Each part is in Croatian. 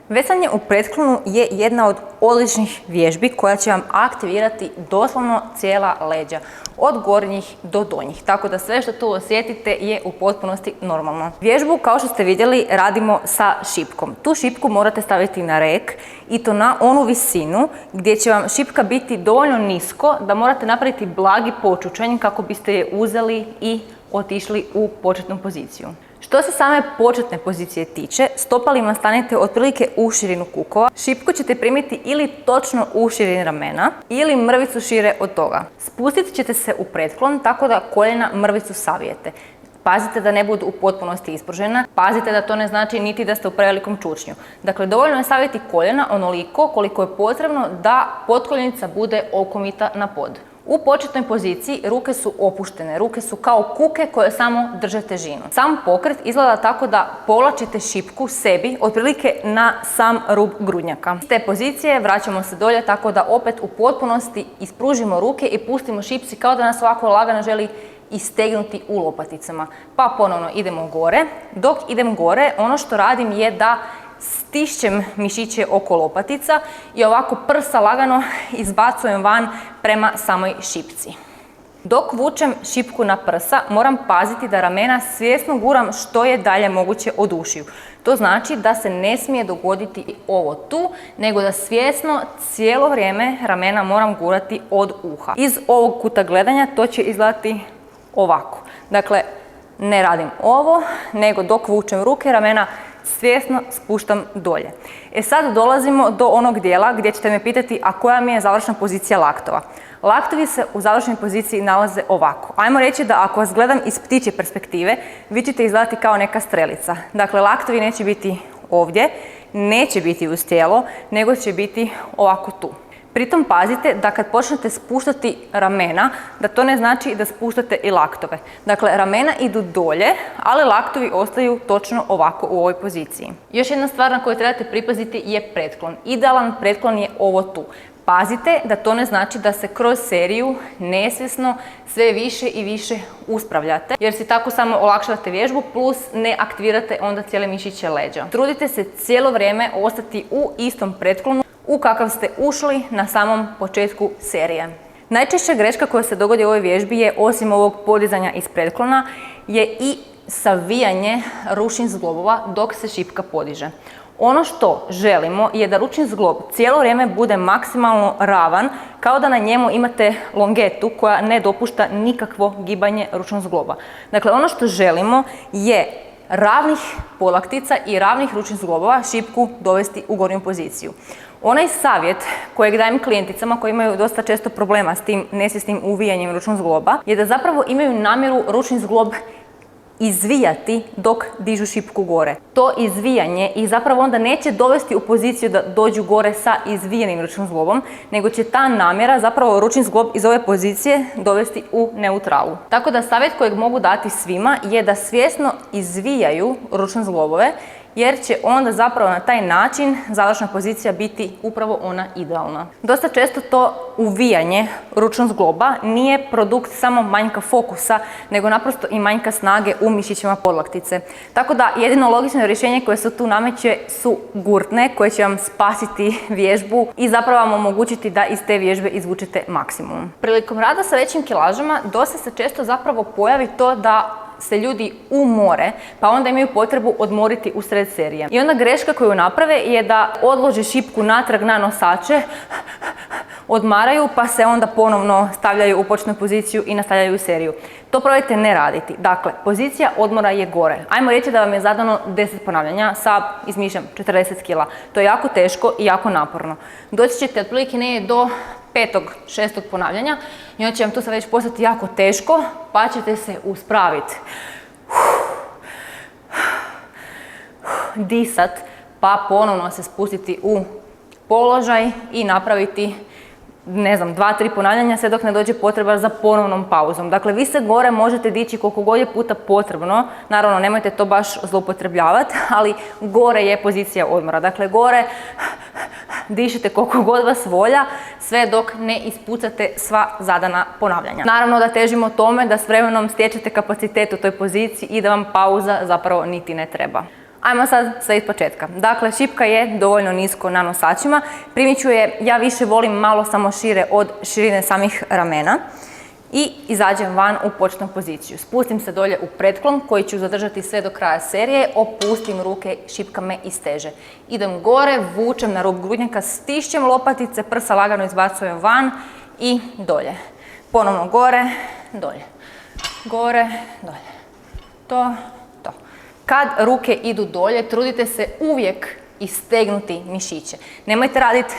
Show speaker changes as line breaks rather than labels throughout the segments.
Vesanje u pretklonu je jedna od odličnih vježbi koja će vam aktivirati doslovno cijela leđa, od gornjih do donjih, tako da sve što tu osjetite je u potpunosti normalno. Vježbu, kao što ste vidjeli, radimo sa šipkom. Tu šipku morate staviti na rek i to na onu visinu gdje će vam šipka biti dovoljno nisko da morate napraviti blagi počučanj kako biste je uzeli i otišli u početnu poziciju. Što se same početne pozicije tiče, stopalima stanite otprilike u širinu kukova. Šipku ćete primiti ili točno u širini ramena ili mrvicu šire od toga. Spustit ćete se u pretklon tako da koljena mrvicu savijete. Pazite da ne budu u potpunosti ispružena, pazite da to ne znači niti da ste u prevelikom čučnju. Dakle, dovoljno je staviti koljena onoliko koliko je potrebno da potkoljenica bude okomita na pod. U početnoj poziciji ruke su opuštene, ruke su kao kuke koje samo drže težinu. Sam pokret izgleda tako da povlačite šipku sebi otprilike na sam rub grudnjaka. Iz te pozicije vraćamo se dolje tako da opet u potpunosti ispružimo ruke i pustimo šipci kao da nas ovako lagano želi istegnuti u lopaticama. Pa ponovno idemo gore. Dok idem gore, ono što radim je da stišćem mišiće oko lopatica i ovako prsa lagano izbacujem van prema samoj šipci. Dok vučem šipku na prsa, moram paziti da ramena svjesno guram što je dalje moguće od ušiju. To znači da se ne smije dogoditi ovo tu, nego da svjesno cijelo vrijeme ramena moram gurati od uha. Iz ovog kuta gledanja to će izgledati ovako. Dakle, ne radim ovo, nego dok vučem ruke, ramena svjesno spuštam dolje. Sad dolazimo do onog dijela gdje ćete me pitati a koja mi je završna pozicija laktova. Laktovi se u završnoj poziciji nalaze ovako. Ajmo reći da ako vas gledam iz ptičje perspektive, vi ćete izgledati kao neka strelica. Dakle, laktovi neće biti ovdje, neće biti uz tijelo, nego će biti ovako tu. Pritom pazite da kad počnete spuštati ramena, da to ne znači da spuštate i laktove. Dakle, ramena idu dolje, ali laktovi ostaju točno ovako u ovoj poziciji. Još jedna stvar na koju trebate pripaziti je pretklon. Idealan pretklon je ovo tu. Pazite da to ne znači da se kroz seriju nesvjesno sve više i više uspravljate, jer si tako samo olakšavate vježbu plus ne aktivirate onda cijele mišiće leđa. Trudite se cijelo vrijeme ostati u istom pretklonu u kakav ste ušli na samom početku serije. Najčešća greška koja se dogodi u ovoj vježbi je, osim ovog podizanja iz pretklona, je i savijanje ručnih zglobova dok se šipka podiže. Ono što želimo je da ručni zglob cijelo vrijeme bude maksimalno ravan, kao da na njemu imate longetu koja ne dopušta nikakvo gibanje ručnog zgloba. Dakle, ono što želimo je ravnih polaktica i ravnih ručnih zglobova šipku dovesti u gornju poziciju. Onaj savjet kojeg dajem klijenticama koji imaju dosta često problema s tim nesvjesnim uvijanjem ručnog zgloba je da zapravo imaju namjeru ručni zglob izvijati dok dižu šipku gore. To izvijanje ih zapravo onda neće dovesti u poziciju da dođu gore sa izvijenim ručnim zglobom, nego će ta namjera zapravo ručni zglob iz ove pozicije dovesti u neutralu. Tako da savjet kojeg mogu dati svima je da svjesno izvijaju ručne zglobove, jer će onda zapravo na taj način završna pozicija biti upravo ona idealna. Dosta često to uvijanje ručnog zgloba nije produkt samo manjka fokusa, nego naprosto i manjka snage u mišićima podlaktice. Tako da jedino logično rješenje koje se tu nameće su gurtne, koje će vam spasiti vježbu i zapravo vam omogućiti da iz te vježbe izvučete maksimum. Prilikom rada sa većim kilažama dosta se često zapravo pojavi to da se ljudi umore, pa onda imaju potrebu odmoriti usred serije. I onda greška koju naprave je da odlože šipku natrag na nosače, odmaraju, pa se onda ponovno stavljaju u početnu poziciju i nastavljaju seriju. To probajte ne raditi. Dakle, pozicija odmora je gore. Ajmo reći da vam je zadano 10 ponavljanja sa, izmišljam, 40 kila. To je jako teško i jako naporno. Doći ćete otprilike negdje do 5., 6. ponavljanja i onda će vam tu sad već postati jako teško, pa ćete se uspraviti. Disat, pa ponovno se spustiti u položaj i napraviti, ne znam, 2-3 ponavljanja sve dok ne dođe potreba za ponovnom pauzom. Dakle, vi se gore možete dići koliko god je puta potrebno. Naravno, nemojte to baš zloupotrebljavati, ali gore je pozicija odmora. Dakle, gore dišite koliko god vas volja, sve dok ne ispucate sva zadana ponavljanja. Naravno da težimo tome da s vremenom stječete kapacitet u toj poziciji i da vam pauza zapravo niti ne treba. Ajmo sad sve iz početka. Dakle, šipka je dovoljno nisko na nosačima. Primit ću je, ja više volim malo samo šire od širine samih ramena. I izađem van u početnu poziciju. Spustim se dolje u pretklon koji ću zadržati sve do kraja serije. Opustim ruke, šipka me isteže. Idem gore, vučem na rub grudnjaka, stišćem lopatice, prsa lagano izbacujem van i dolje. Ponovno gore, dolje. Gore, dolje. To. Kad ruke idu dolje, trudite se uvijek istegnuti mišiće. Nemojte raditi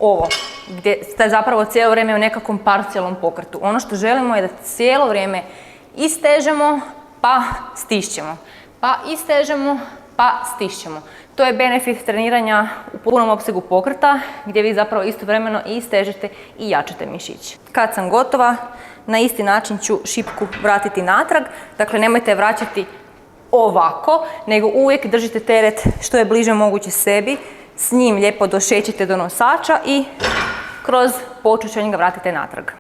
ovo, gdje ste zapravo cijelo vrijeme u nekakvom parcijalnom pokretu. Ono što želimo je da cijelo vrijeme istežemo, pa stišćemo. Pa istežemo, pa stišćemo. To je benefit treniranja u punom opsegu pokreta, gdje vi zapravo istovremeno i istežete i jačate mišić. Kad sam gotova, na isti način ću šipku vratiti natrag. Dakle, nemojte je vraćati ovako, nego uvijek držite teret što je bliže moguće sebi, s njim lijepo došećite do nosača i kroz počučanj ga vratite natrag.